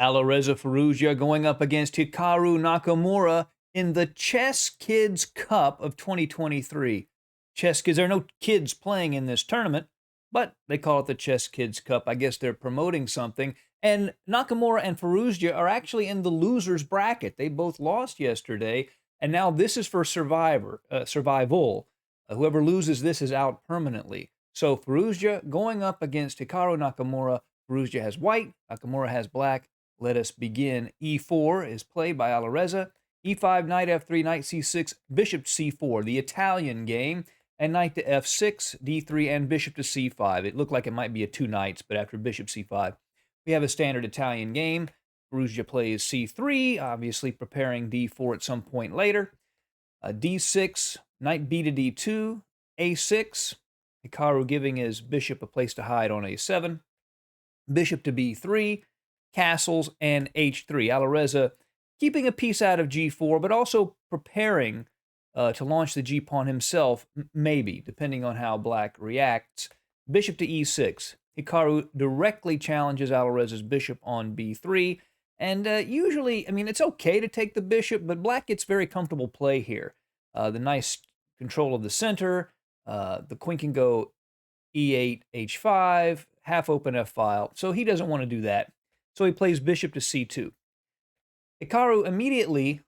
Alireza Firouzja going up against Hikaru Nakamura in the Chess Kids Cup of 2023. Chess Kids, there are no kids playing in this tournament, but they call it the Chess Kids Cup. I guess they're promoting something. And Nakamura and Firouzja are actually in the losers bracket. They both lost yesterday, and now this is for survival. Whoever loses this is out permanently. So Firouzja going up against Hikaru Nakamura. Firouzja has white, Nakamura has black. Let us begin. E4 is played by Alireza. E5, knight F3, knight C6, bishop C4, the Italian game, and knight to F6, D3, and bishop to C5. It looked like it might be a two knights, but after bishop C5, we have a standard Italian game. Firouzja plays C3, obviously preparing D4 at some point later. D6, knight B to D2, A6, Hikaru giving his bishop a place to hide on A7, bishop to B3, castles, and H3. Alireza keeping a piece out of G4, but also preparing to launch the G-pawn himself, maybe, depending on how black reacts. Bishop to E6. Hikaru directly challenges Alireza's bishop on B3, and usually, I mean, it's okay to take the bishop, but black gets very comfortable play here. The nice control of the center, the queen can go E8, H5, half open F file, so he doesn't want to do that. So he plays bishop to C2. Hikaru immediately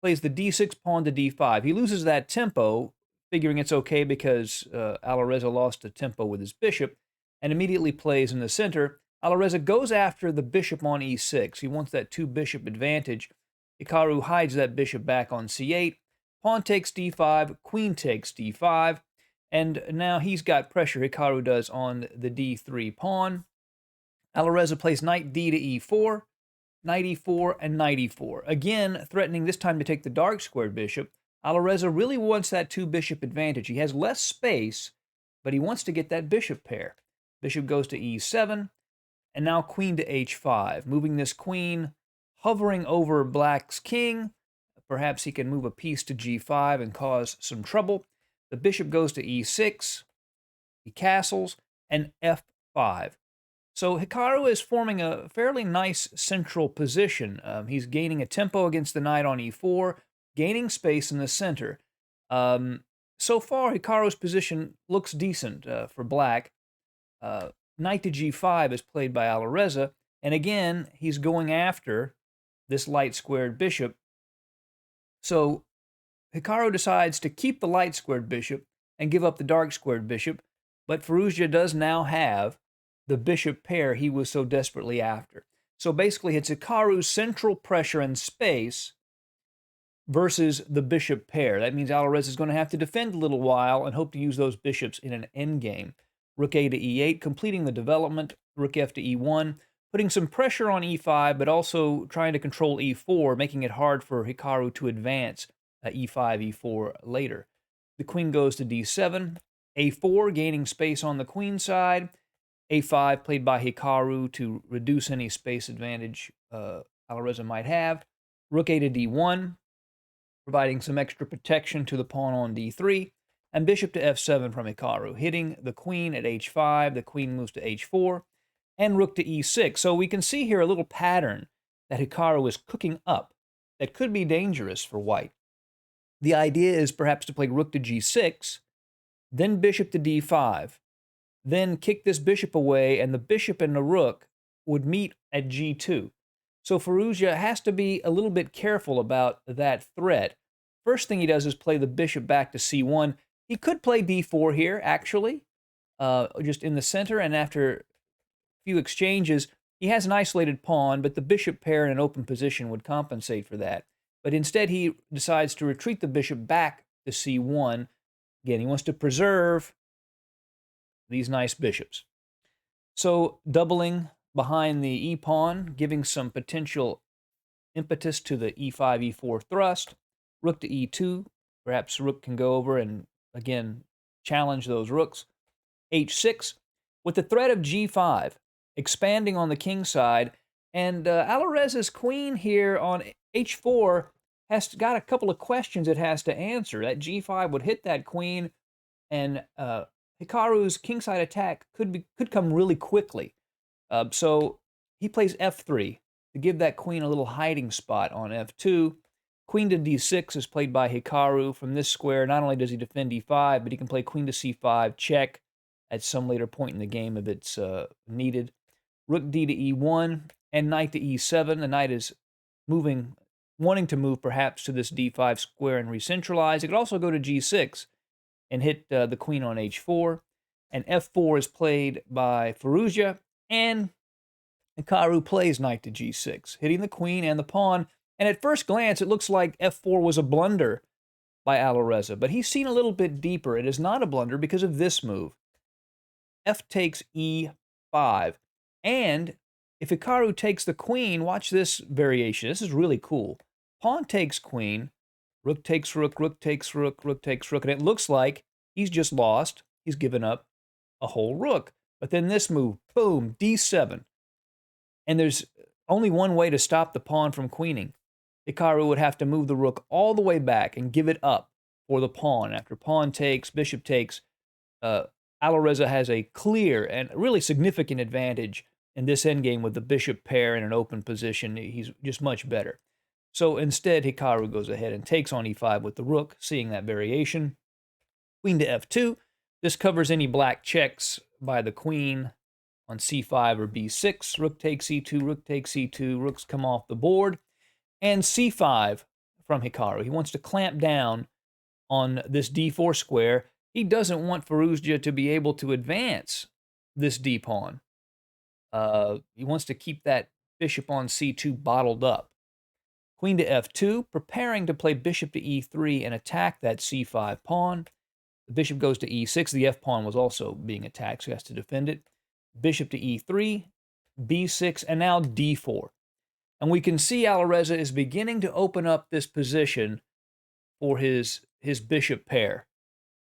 plays the D6 pawn to D5. He loses that tempo, figuring it's okay because Alireza lost a tempo with his bishop, and immediately plays in the center. Alireza goes after the bishop on E6. He wants that two-bishop advantage. Hikaru hides that bishop back on C8. Pawn takes D5, queen takes D5, and now he's got pressure, Hikaru does, on the D3 pawn. Alireza plays knight D to E4, knight E4, and knight E4. Again, threatening this time to take the dark squared bishop. Alireza really wants that two-bishop advantage. He has less space, but he wants to get that bishop pair. Bishop goes to E7, and now queen to H5. Moving this queen, hovering over black's king. Perhaps he can move a piece to G5 and cause some trouble. The bishop goes to E6, he castles, and F5. So Hikaru is forming a fairly nice central position. He's gaining a tempo against the knight on E4, gaining space in the center. So far, Hikaru's position looks decent for black. Knight to G5 is played by Alireza, and again, he's going after this light-squared bishop. So Hikaru decides to keep the light-squared bishop and give up the dark-squared bishop, but Firouzja does now have the bishop pair he was so desperately after. So basically, it's Hikaru's central pressure and space versus the bishop pair. That means Alireza is going to have to defend a little while and hope to use those bishops in an endgame. Rook A to E8, completing the development. Rook F to E1, putting some pressure on E5, but also trying to control E4, making it hard for Hikaru to advance E5, E4 later. The queen goes to D7. A4, gaining space on the queen side. A5 played by Hikaru to reduce any space advantage Alireza might have. Rook A to D1, providing some extra protection to the pawn on D3. And bishop to F7 from Hikaru, hitting the queen at H5. The queen moves to H4. And rook to E6. So we can see here a little pattern that Hikaru is cooking up that could be dangerous for white. The idea is perhaps to play rook to G6, then bishop to D5, then kick this bishop away, and the bishop and the rook would meet at G2. So Firouzja has to be a little bit careful about that threat. First thing he does is play the bishop back to C1. He could play D4 here, actually, just in the center, and after a few exchanges, he has an isolated pawn, but the bishop pair in an open position would compensate for that. But instead, he decides to retreat the bishop back to C1. Again, he wants to preserve these nice bishops. So doubling behind the e-pawn, giving some potential impetus to the E5, E4 thrust. Rook to E2. Perhaps rook can go over and, again, challenge those rooks. H6, with the threat of G5, expanding on the king side. And Alireza's queen here on H4 has got a couple of questions it has to answer. That G5 would hit that queen, and Hikaru's kingside attack could come really quickly. So he plays F3. to give that queen a little hiding spot on f2. Queen to d6 is played by Hikaru. From this square, not only does he defend e5, but he can play queen to c5, check at some later point in the game if it's needed. Rook d to e1, and knight to e7. The knight is wanting to move perhaps to this d5 square and recentralize. It could also go to g6 and hit the queen on h4. And f4 is played by Firouzja, and Hikaru plays knight to g6, hitting the queen and the pawn. And at first glance, it looks like f4 was a blunder by Alireza, but he's seen a little bit deeper. It is not a blunder because of this move. F takes e5, and if Hikaru takes the queen, watch this variation. This is really cool. Pawn takes queen, rook takes rook, rook takes rook, rook takes rook, and it looks like he's just lost. He's given up a whole rook. But then this move, boom, d7. And there's only one way to stop the pawn from queening. Hikaru would have to move the rook all the way back and give it up for the pawn. After pawn takes, bishop takes, Alireza has a clear and really significant advantage in this endgame with the bishop pair in an open position. He's just much better. So instead, Hikaru goes ahead and takes on e5 with the rook, seeing that variation. Queen to f2. This covers any black checks by the queen on c5 or b6. Rook takes e2, rook takes e2, rooks come off the board. And c5 from Hikaru. He wants to clamp down on this d4 square. He doesn't want Firouzja to be able to advance this d-pawn. He wants to keep that bishop on c2 bottled up. Queen to f2, preparing to play bishop to e3 and attack that c5 pawn. The bishop goes to e6. The f-pawn was also being attacked, so he has to defend it. Bishop to e3, b6, and now d4. And we can see Alireza is beginning to open up this position for his bishop pair.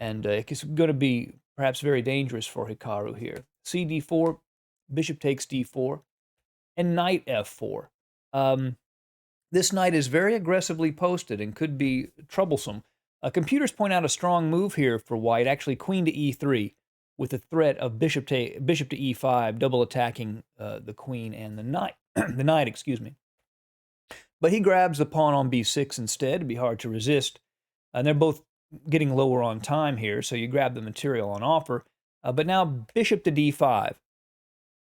And it's going to be perhaps very dangerous for Hikaru here. cd4, bishop takes d4, and knight f4. This knight is very aggressively posted and could be troublesome. Computers point out a strong move here for white, actually queen to e3, with the threat of bishop to e5, double attacking the queen and the knight. The knight, excuse me. But he grabs the pawn on b6 instead. It'd be hard to resist. And they're both getting lower on time here, so you grab the material on offer. But now bishop to d5,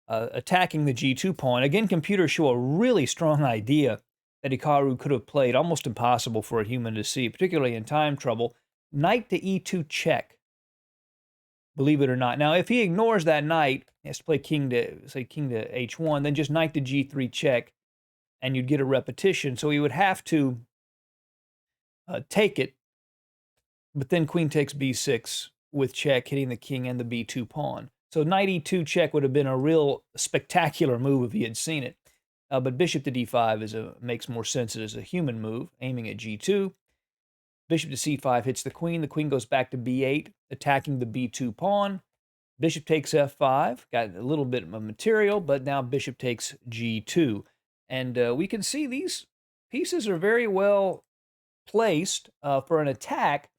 attacking the g2 pawn. Again, computers show a really strong idea that Hikaru could have played, almost impossible for a human to see, particularly in time trouble. Knight to e2 check, believe it or not. Now, if he ignores that knight, he has to play king to h1, then just knight to g3 check, and you'd get a repetition. So he would have to take it, but then queen takes b6 with check, hitting the king and the b2 pawn. So knight e2 check would have been a real spectacular move if he had seen it. But bishop to d5 makes more sense as a human move, aiming at g2. Bishop to c5 hits the queen. The queen goes back to b8, attacking the b2 pawn. Bishop takes f5. Got a little bit of material, but now bishop takes g2. And we can see these pieces are very well placed for an attack,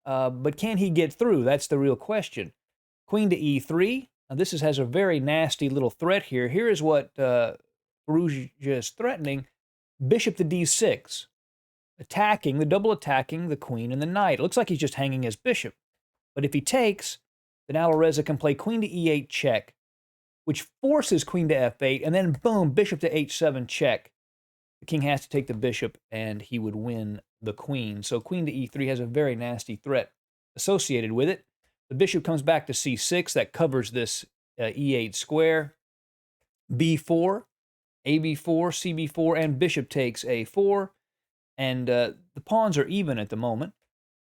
but can he get through? That's the real question. Queen to e3. Now this has a very nasty little threat here. Here is what Firouzja is threatening. Bishop to d6. Double attacking the queen and the knight. It looks like he's just hanging his bishop. But if he takes, then Alireza can play queen to e8 check, which forces queen to f8, and then boom, bishop to h7 check. The king has to take the bishop, and he would win the queen. So queen to e3 has a very nasty threat associated with it. The bishop comes back to c6. That covers this e8 square. b4, ab4, cb4, and bishop takes a4. And the pawns are even at the moment,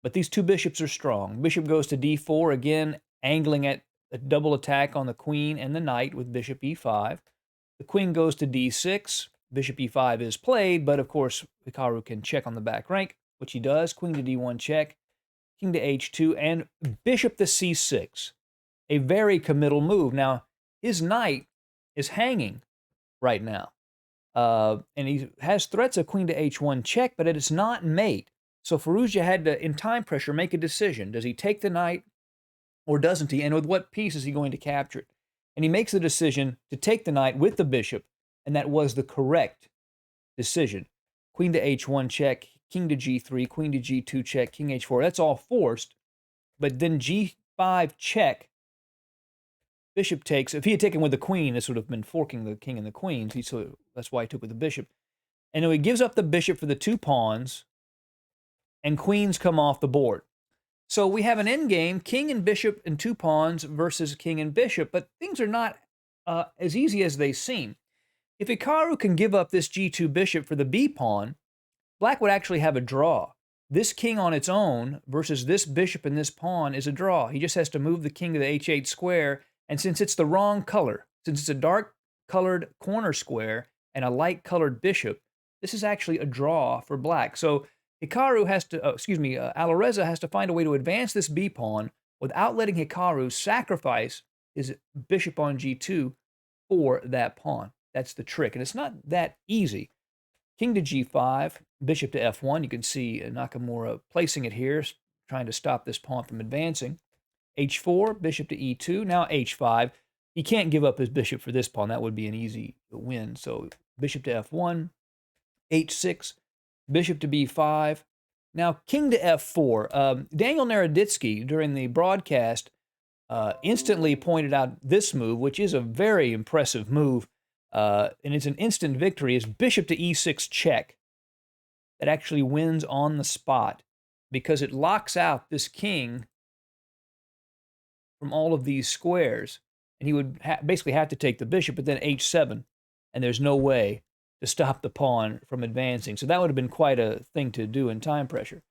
but these two bishops are strong. Bishop goes to d4, again, angling at a double attack on the queen and the knight with bishop e5. The queen goes to d6. Bishop e5 is played, but of course, Hikaru can check on the back rank, which he does. Queen to d1 check, king to h2, and bishop to c6. A very committal move. Now, his knight is hanging right now. And he has threats of queen to h1 check, but it is not mate. So Firouzja had to, in time pressure, make a decision. Does he take the knight or doesn't he? And with what piece is he going to capture it? And he makes the decision to take the knight with the bishop, and that was the correct decision. Queen to h1 check, king to g3, queen to g2 check, king h4. That's all forced. But then g5 check, bishop takes. If he had taken with the queen, this would have been forking the king and the queen. So that's why he took with the bishop. And then he gives up the bishop for the 2 pawns, and queens come off the board. So we have an endgame, king and bishop and 2 pawns versus king and bishop, but things are not as easy as they seem. If Hikaru can give up this g2 bishop for the b pawn, black would actually have a draw. This king on its own versus this bishop and this pawn is a draw. He just has to move the king to the h8 square, and since it's the wrong color, since it's a dark colored corner square and a light colored bishop, this is actually a draw for black. So Hikaru has to, Alireza has to find a way to advance this b pawn without letting Hikaru sacrifice his bishop on g2 for that pawn. That's the trick, and it's not that easy. King to g5, bishop to f1. You can see Nakamura placing it here, trying to stop this pawn from advancing. h4, bishop to e2. Now h5. He can't give up his bishop for this pawn. That would be an easy win. So bishop to f1, h6, bishop to b5. Now king to f4. Daniel Naroditsky, during the broadcast, instantly pointed out this move, which is a very impressive move, and it's an instant victory, is bishop to e6 check. That actually wins on the spot because it locks out this king from all of these squares, and he would basically have to take the bishop, but then h7, and there's no way to stop the pawn from advancing. So that would have been quite a thing to do in time pressure.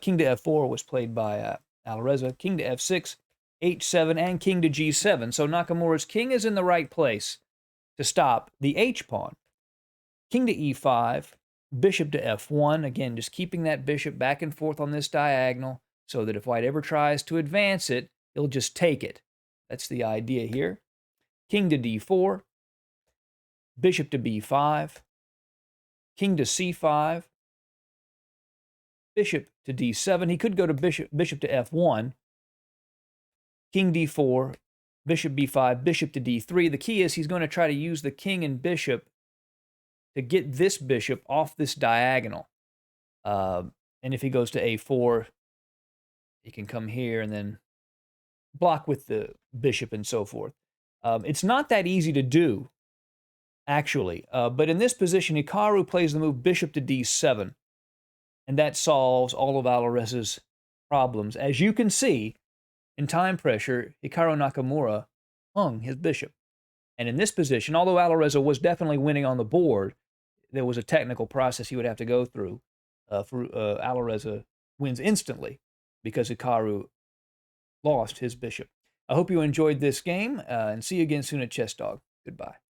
King to f4 was played by Alireza. King to f6, h7, and king to g7. So Nakamura's king is in the right place to stop the h-pawn. King to e5, bishop to f1. Again, just keeping that bishop back and forth on this diagonal so that if white ever tries to advance it, he'll just take it. That's the idea here. King to d4, bishop to b5, king to c5, bishop to d7. He could go to bishop to f1, king d4, bishop b5, bishop to d3. The key is he's going to try to use the king and bishop to get this bishop off this diagonal. And if he goes to a4, he can come here and then block with the bishop and so forth. It's not that easy to do, actually. But in this position, Hikaru plays the move bishop to d7. And that solves all of Alireza's problems. As you can see, in time pressure, Hikaru Nakamura hung his bishop. And in this position, although Alireza was definitely winning on the board, there was a technical process he would have to go through. Alireza wins instantly because Hikaru lost his bishop. I hope you enjoyed this game, and see you again soon at Chess Dog. Goodbye.